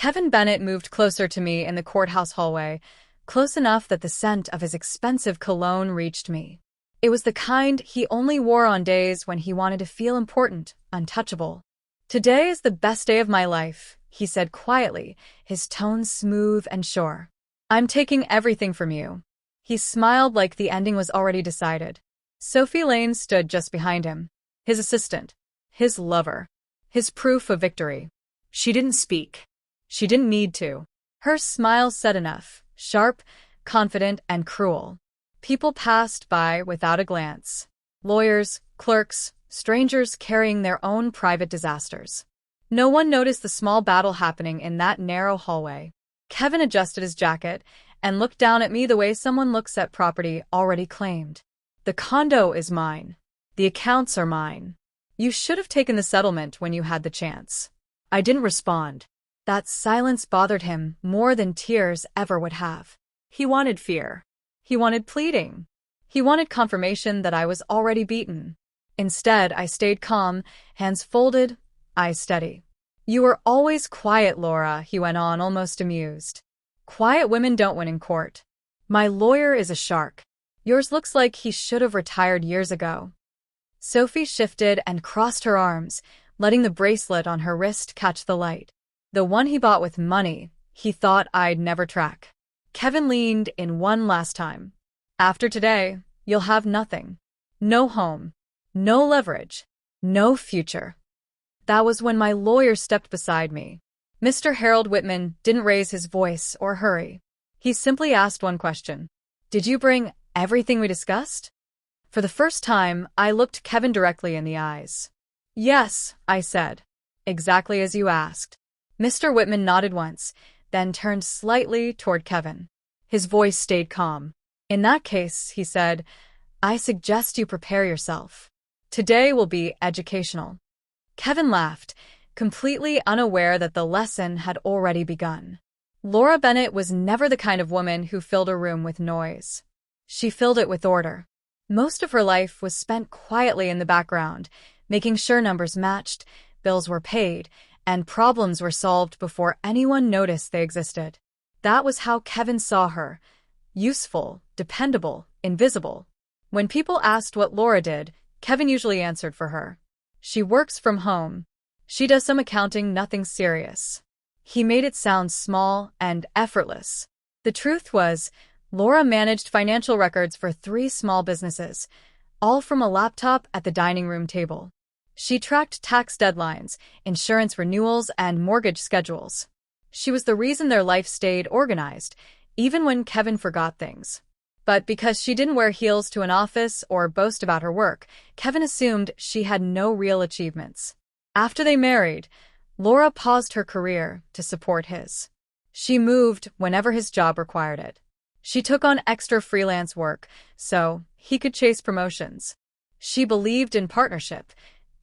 Kevin Bennett moved closer to me in the courthouse hallway, close enough that the scent of his expensive cologne reached me. It was the kind he only wore on days when he wanted to feel important, untouchable. "Today is the best day of my life," he said quietly, his tone smooth and sure. "I'm taking everything from you." He smiled like the ending was already decided. Sophie Lane stood just behind him. His assistant. His lover. His proof of victory. She didn't speak. She didn't need to. Her smile said enough, sharp, confident, and cruel. People passed by without a glance. Lawyers, clerks, strangers carrying their own private disasters. No one noticed the small battle happening in that narrow hallway. Kevin adjusted his jacket and looked down at me the way someone looks at property already claimed. "The condo is mine. The accounts are mine. You should have taken the settlement when you had the chance." I didn't respond. That silence bothered him more than tears ever would have. He wanted fear. He wanted pleading. He wanted confirmation that I was already beaten. Instead, I stayed calm, hands folded, eyes steady. "You were always quiet, Laura," he went on, almost amused. "Quiet women don't win in court. My lawyer is a shark. Yours looks like he should have retired years ago." Sophie shifted and crossed her arms, letting the bracelet on her wrist catch the light. "The one he bought with money he thought I'd never track." Kevin leaned in one last time. "After today, you'll have nothing. No home. No leverage. No future." That was when my lawyer stepped beside me. Mr. Harold Whitman didn't raise his voice or hurry. He simply asked one question. "Did you bring everything we discussed?" For the first time, I looked Kevin directly in the eyes. "Yes," I said. "Exactly as you asked." Mr. Whitman nodded once, then turned slightly toward Kevin. His voice stayed calm. "In that case," he said, "I suggest you prepare yourself. Today will be educational." Kevin laughed, completely unaware that the lesson had already begun. Laura Bennett was never the kind of woman who filled a room with noise. She filled it with order. Most of her life was spent quietly in the background, making sure numbers matched, bills were paid, and problems were solved before anyone noticed they existed. That was how Kevin saw her. Useful, dependable, invisible. When people asked what Laura did, Kevin usually answered for her. "She works from home. She does some accounting, nothing serious." He made it sound small and effortless. The truth was, Laura managed financial records for 3 small businesses, all from a laptop at the dining room table. She tracked tax deadlines, insurance renewals, and mortgage schedules. She was the reason their life stayed organized, even when Kevin forgot things. But because she didn't wear heels to an office or boast about her work, Kevin assumed she had no real achievements. After they married, Laura paused her career to support his. She moved whenever his job required it. She took on extra freelance work so he could chase promotions. She believed in partnership,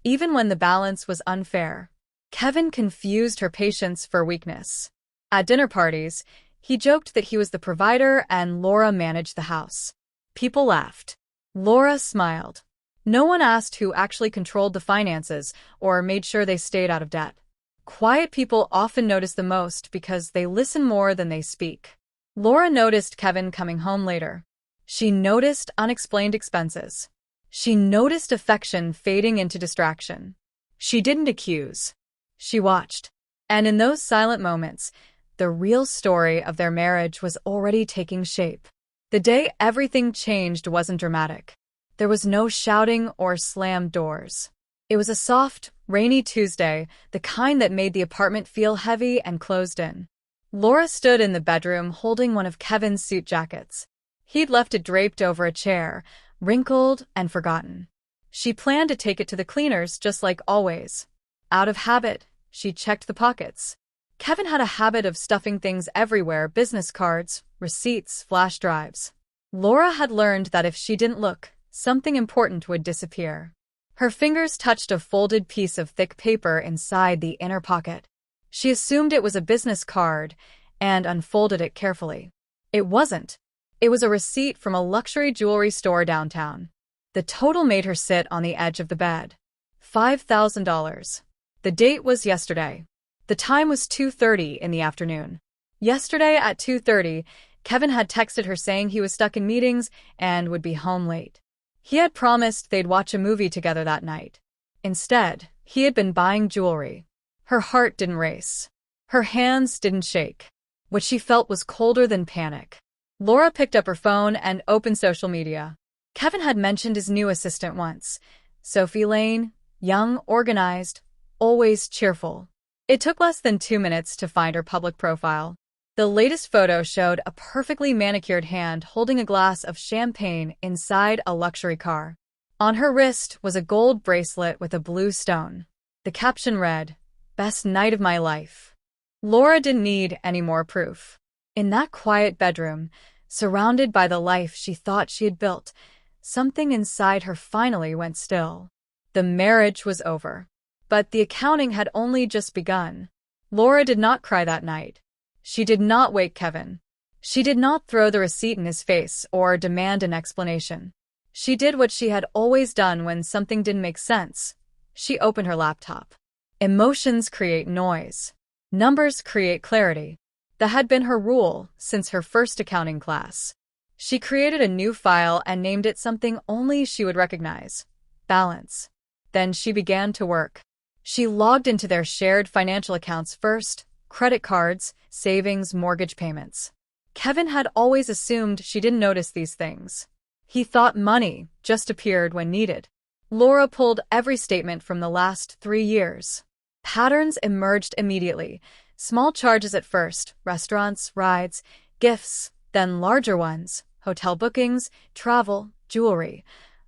even when the balance was unfair. Kevin confused her patience for weakness. At dinner parties, he joked that he was the provider and Laura managed the house. People laughed. Laura smiled. No one asked who actually controlled the finances or made sure they stayed out of debt. Quiet people often notice the most because they listen more than they speak. Laura noticed Kevin coming home later. She noticed unexplained expenses. She noticed affection fading into distraction. She didn't accuse. She watched. And in those silent moments, the real story of their marriage was already taking shape. The day everything changed wasn't dramatic. There was no shouting or slammed doors. It was a soft, rainy Tuesday, the kind that made the apartment feel heavy and closed in. Laura stood in the bedroom holding one of Kevin's suit jackets. He'd left it draped over a chair, wrinkled and forgotten. She planned to take it to the cleaners just like always. Out of habit, she checked the pockets. Kevin had a habit of stuffing things everywhere: business cards, receipts, flash drives. Laura had learned that if she didn't look, something important would disappear. Her fingers touched a folded piece of thick paper inside the inner pocket. She assumed it was a business card and unfolded it carefully. It wasn't. It was a receipt from a luxury jewelry store downtown. The total made her sit on the edge of the bed. $5,000. The date was yesterday. The time was 2:30 in the afternoon. Yesterday at 2:30, Kevin had texted her saying he was stuck in meetings and would be home late. He had promised they'd watch a movie together that night. Instead, he had been buying jewelry. Her heart didn't race. Her hands didn't shake. What she felt was colder than panic. Laura picked up her phone and opened social media. Kevin had mentioned his new assistant once. Sophie Lane, young, organized, always cheerful. It took less than 2 minutes to find her public profile. The latest photo showed a perfectly manicured hand holding a glass of champagne inside a luxury car. On her wrist was a gold bracelet with a blue stone. The caption read, "Best night of my life." Laura didn't need any more proof. In that quiet bedroom, surrounded by the life she thought she had built, something inside her finally went still. The marriage was over. But the accounting had only just begun. Laura did not cry that night. She did not wake Kevin. She did not throw the receipt in his face or demand an explanation. She did what she had always done when something didn't make sense. She opened her laptop. Emotions create noise. Numbers create clarity. That had been her rule since her first accounting class. She created a new file and named it something only she would recognize: balance. Then she began to work. She logged into their shared financial accounts first: credit cards, savings, mortgage payments. Kevin had always assumed she didn't notice these things. He thought money just appeared when needed. Laura pulled every statement from the last 3 years. Patterns emerged immediately. Small charges at first: restaurants, rides, gifts, then larger ones: hotel bookings, travel, jewelry,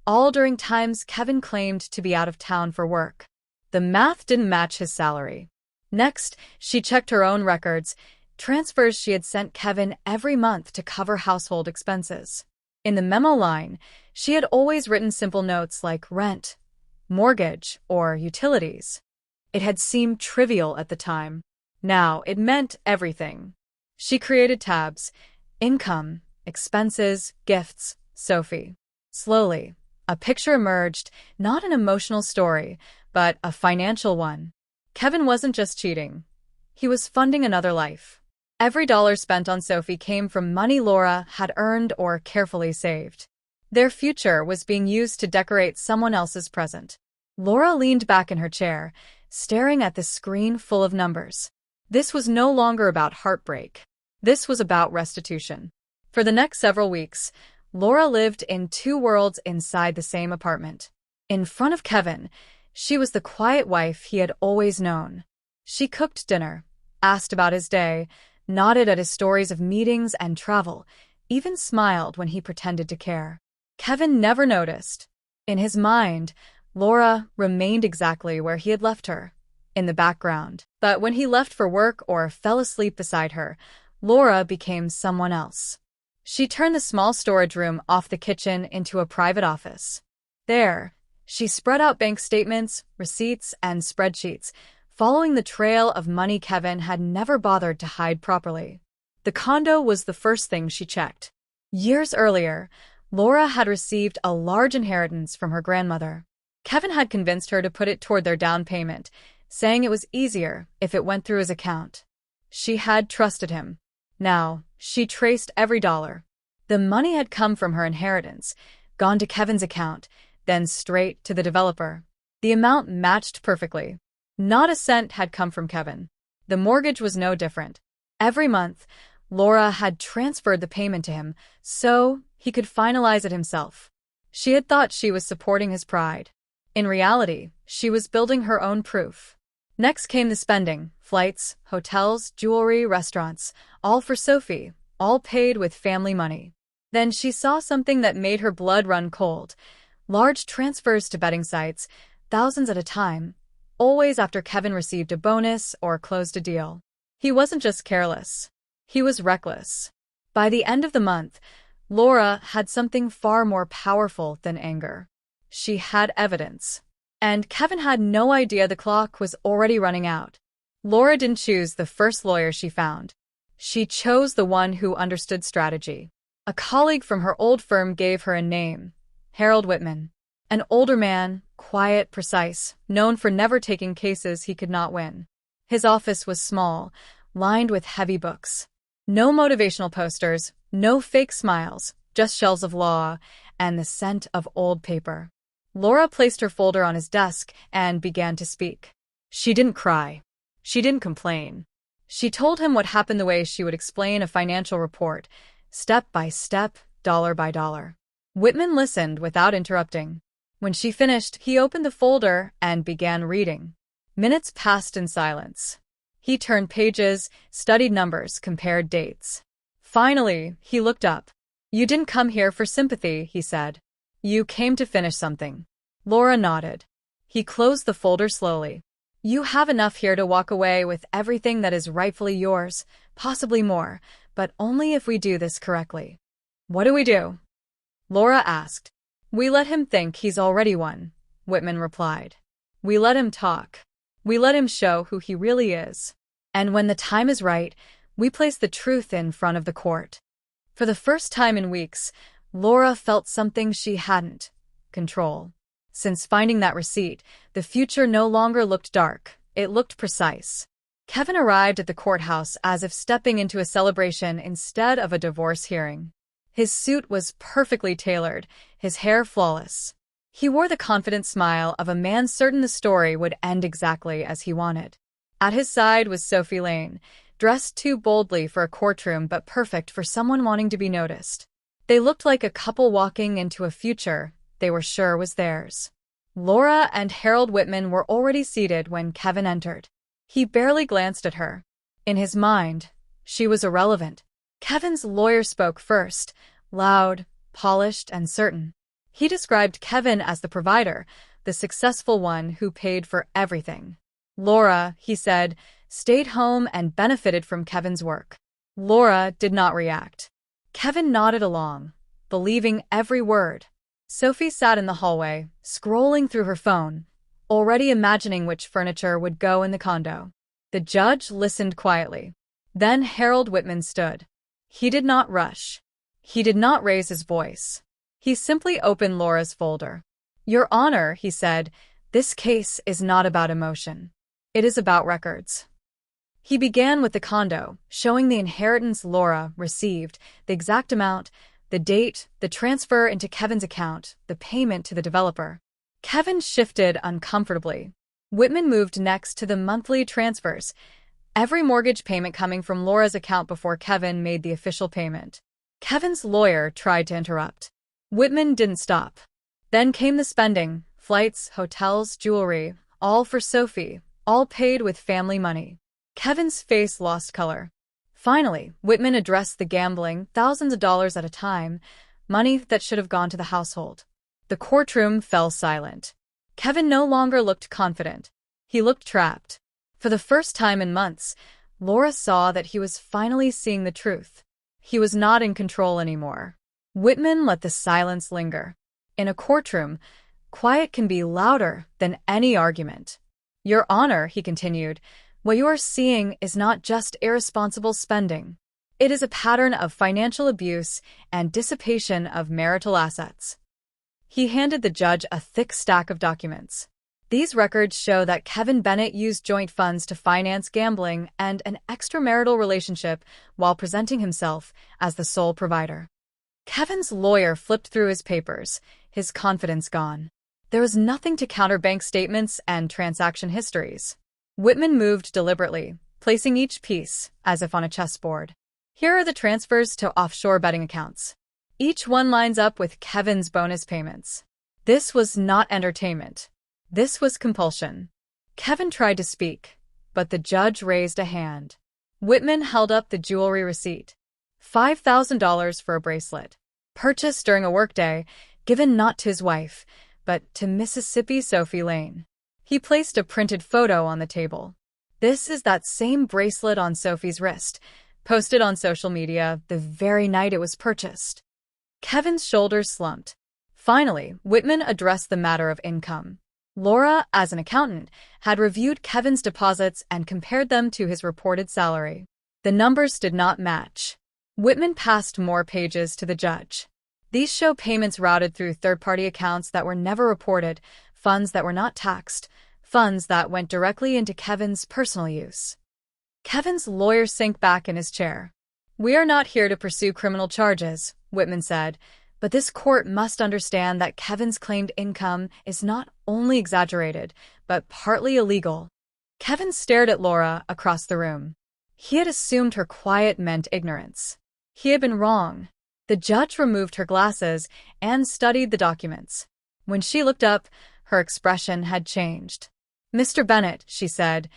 all during times Kevin claimed to be out of town for work. The math didn't match his salary. Next, she checked her own records, transfers she had sent Kevin every month to cover household expenses. In the memo line, she had always written simple notes like rent, mortgage, or utilities. It had seemed trivial at the time. Now it meant everything. She created tabs: income, expenses, gifts, Sophie. Slowly, a picture emerged, not an emotional story, but a financial one. Kevin wasn't just cheating. He was funding another life. Every dollar spent on Sophie came from money Laura had earned or carefully saved. Their future was being used to decorate someone else's present. Laura leaned back in her chair, staring at the screen full of numbers. This was no longer about heartbreak. This was about restitution. For the next several weeks, Laura lived in 2 worlds inside the same apartment. In front of Kevin, she was the quiet wife he had always known. She cooked dinner, asked about his day, nodded at his stories of meetings and travel, even smiled when he pretended to care. Kevin never noticed. In his mind, Laura remained exactly where he had left her, in the background. But when he left for work or fell asleep beside her, Laura became someone else. She turned the small storage room off the kitchen into a private office. There, she spread out bank statements, receipts, and spreadsheets, following the trail of money Kevin had never bothered to hide properly. The condo was the first thing she checked. Years earlier, Laura had received a large inheritance from her grandmother. Kevin had convinced her to put it toward their down payment, saying it was easier if it went through his account. She had trusted him. Now, she traced every dollar. The money had come from her inheritance, gone to Kevin's account, then straight to the developer. The amount matched perfectly. Not a cent had come from Kevin. The mortgage was no different. Every month, Laura had transferred the payment to him so he could finalize it himself. She had thought she was supporting his pride. In reality, she was building her own proof. Next came the spending: flights, hotels, jewelry, restaurants, all for Sophie, all paid with family money. Then she saw something that made her blood run cold: large transfers to betting sites, thousands at a time, always after Kevin received a bonus or closed a deal. He wasn't just careless. He was reckless. By the end of the month, Laura had something far more powerful than anger. She had evidence. And Kevin had no idea the clock was already running out. Laura didn't choose the first lawyer she found. She chose the one who understood strategy. A colleague from her old firm gave her a name: Harold Whitman. An older man, quiet, precise, known for never taking cases he could not win. His office was small, lined with heavy books. No motivational posters, no fake smiles, just shelves of law and the scent of old paper. Laura placed her folder on his desk and began to speak. She didn't cry. She didn't complain. She told him what happened the way she would explain a financial report, step by step, dollar by dollar. Whitman listened without interrupting. When she finished, he opened the folder and began reading. Minutes passed in silence. He turned pages, studied numbers, compared dates. Finally, he looked up. "You didn't come here for sympathy," he said. "You came to finish something." Laura nodded. He closed the folder slowly. "You have enough here to walk away with everything that is rightfully yours, possibly more, but only if we do this correctly." "What do we do?" Laura asked. "We let him think he's already won," Whitman replied. "We let him talk. We let him show who he really is. And when the time is right, we place the truth in front of the court." For the first time in weeks, Laura felt something she hadn't: control. Since finding that receipt, the future no longer looked dark, it looked precise. Kevin arrived at the courthouse as if stepping into a celebration instead of a divorce hearing. His suit was perfectly tailored, his hair flawless. He wore the confident smile of a man certain the story would end exactly as he wanted. At his side was Sophie Lane, dressed too boldly for a courtroom but perfect for someone wanting to be noticed. They looked like a couple walking into a future they were sure was theirs. Laura and Harold Whitman were already seated when Kevin entered. He barely glanced at her. In his mind, she was irrelevant. Kevin's lawyer spoke first, loud, polished, and certain. He described Kevin as the provider, the successful one who paid for everything. Laura, he said, stayed home and benefited from Kevin's work. Laura did not react. Kevin nodded along, believing every word. Sophie sat in the hallway, scrolling through her phone, already imagining which furniture would go in the condo. The judge listened quietly. Then Harold Whitman stood. He did not rush. He did not raise his voice. He simply opened Laura's folder. "Your Honor," he said, "this case is not about emotion. It is about records." He began with the condo, showing the inheritance Laura received, the exact amount, the date, the transfer into Kevin's account, the payment to the developer. Kevin shifted uncomfortably. Whitman moved next to the monthly transfers, every mortgage payment coming from Laura's account before Kevin made the official payment. Kevin's lawyer tried to interrupt. Whitman didn't stop. Then came the spending: flights, hotels, jewelry, all for Sophie, all paid with family money. Kevin's face lost color. Finally, Whitman addressed the gambling, thousands of dollars at a time, money that should have gone to the household. The courtroom fell silent. Kevin no longer looked confident. He looked trapped. For the first time in months, Laura saw that he was finally seeing the truth. He was not in control anymore. Whitman let the silence linger. In a courtroom, quiet can be louder than any argument. "Your Honor," he continued, "what you are seeing is not just irresponsible spending. It is a pattern of financial abuse and dissipation of marital assets." He handed the judge a thick stack of documents. These records show that Kevin Bennett used joint funds to finance gambling and an extramarital relationship while presenting himself as the sole provider. Kevin's lawyer flipped through his papers, his confidence gone. There was nothing to counter bank statements and transaction histories. Whitman moved deliberately, placing each piece as if on a chessboard. "Here are the transfers to offshore betting accounts. Each one lines up with Kevin's bonus payments." This was not entertainment. This was compulsion. Kevin tried to speak, but the judge raised a hand. Whitman held up the jewelry receipt. $5,000 for a bracelet, purchased during a workday, given not to his wife, but to Mississippi Sophie Lane. He placed a printed photo on the table. "This is that same bracelet on Sophie's wrist, posted on social media the very night it was purchased." Kevin's shoulders slumped. Finally, Whitman addressed the matter of income. Laura, as an accountant, had reviewed Kevin's deposits and compared them to his reported salary. The numbers did not match. Whitman passed more pages to the judge. These show payments routed through third-party accounts that were never reported, funds that were not taxed, funds that went directly into Kevin's personal use. Kevin's lawyer sank back in his chair. "We are not here to pursue criminal charges," Whitman said, "but this court must understand that Kevin's claimed income is not only exaggerated, but partly illegal." Kevin stared at Laura across the room. He had assumed her quiet meant ignorance. He had been wrong. The judge removed her glasses and studied the documents. When she looked up, her expression had changed. "Mr. Bennett," she said,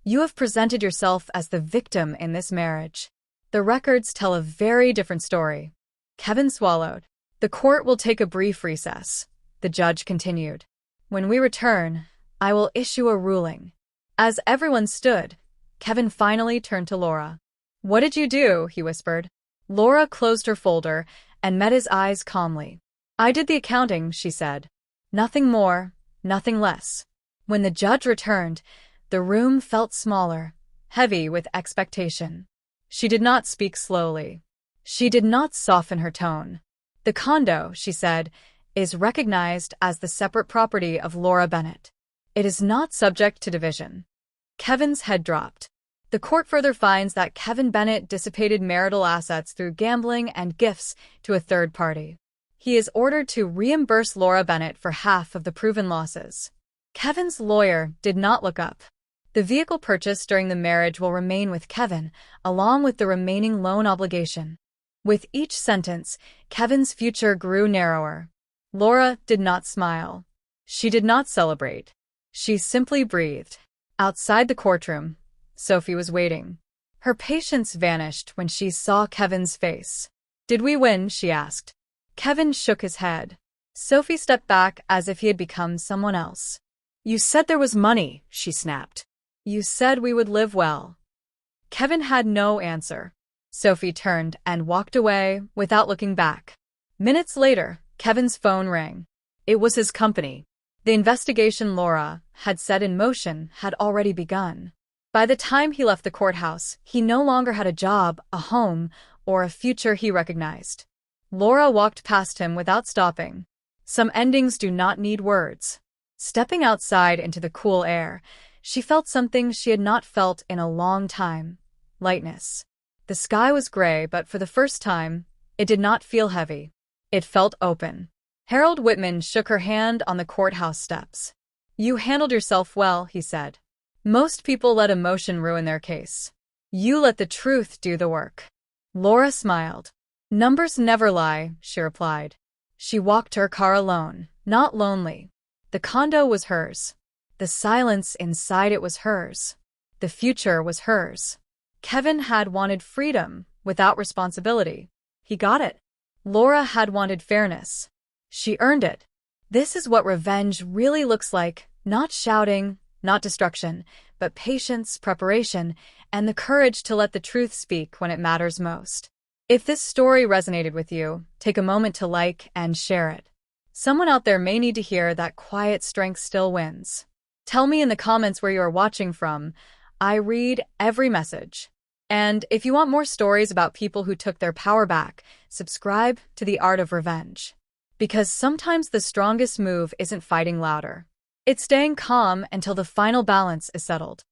"you have presented yourself as the victim in this marriage. The records tell a very different story." Kevin swallowed. "The court will take a brief recess," the judge continued. "When we return, I will issue a ruling." As everyone stood, Kevin finally turned to Laura. "What did you do?" he whispered. Laura closed her folder and met his eyes calmly. "I did the accounting," she said. "Nothing more, nothing less." When the judge returned, the room felt smaller, heavy with expectation. She did not speak slowly. She did not soften her tone. "The condo," she said, "is recognized as the separate property of Laura Bennett. It is not subject to division." Kevin's head dropped. The court further finds that Kevin Bennett dissipated marital assets through gambling and gifts to a third party. He is ordered to reimburse Laura Bennett for half of the proven losses. Kevin's lawyer did not look up. "The vehicle purchased during the marriage will remain with Kevin, along with the remaining loan obligation." With each sentence, Kevin's future grew narrower. Laura did not smile. She did not celebrate. She simply breathed. Outside the courtroom, Sophie was waiting. Her patience vanished when she saw Kevin's face. "Did we win?" she asked. Kevin shook his head. Sophie stepped back as if he had become someone else. "You said there was money," she snapped. "You said we would live well." Kevin had no answer. Sophie turned and walked away without looking back. Minutes later, Kevin's phone rang. It was his company. The investigation Laura had set in motion had already begun. By the time he left the courthouse, he no longer had a job, a home, or a future he recognized. Laura walked past him without stopping. Some endings do not need words. Stepping outside into the cool air, she felt something she had not felt in a long time: lightness. The sky was gray, but for the first time, it did not feel heavy. It felt open. Harold Whitman shook her hand on the courthouse steps. "You handled yourself well," he said. "Most people let emotion ruin their case. You let the truth do the work." Laura smiled. "Numbers never lie," she replied. She walked to her car alone, not lonely. The condo was hers. The silence inside it was hers. The future was hers. Kevin had wanted freedom without responsibility. He got it. Laura had wanted fairness. She earned it. This is what revenge really looks like: not shouting, not destruction, but patience, preparation, and the courage to let the truth speak when it matters most. If this story resonated with you, take a moment to like and share it. Someone out there may need to hear that quiet strength still wins. Tell me in the comments where you are watching from. I read every message. And if you want more stories about people who took their power back, subscribe to The Art of Revenge. Because sometimes the strongest move isn't fighting louder. It's staying calm until the final balance is settled.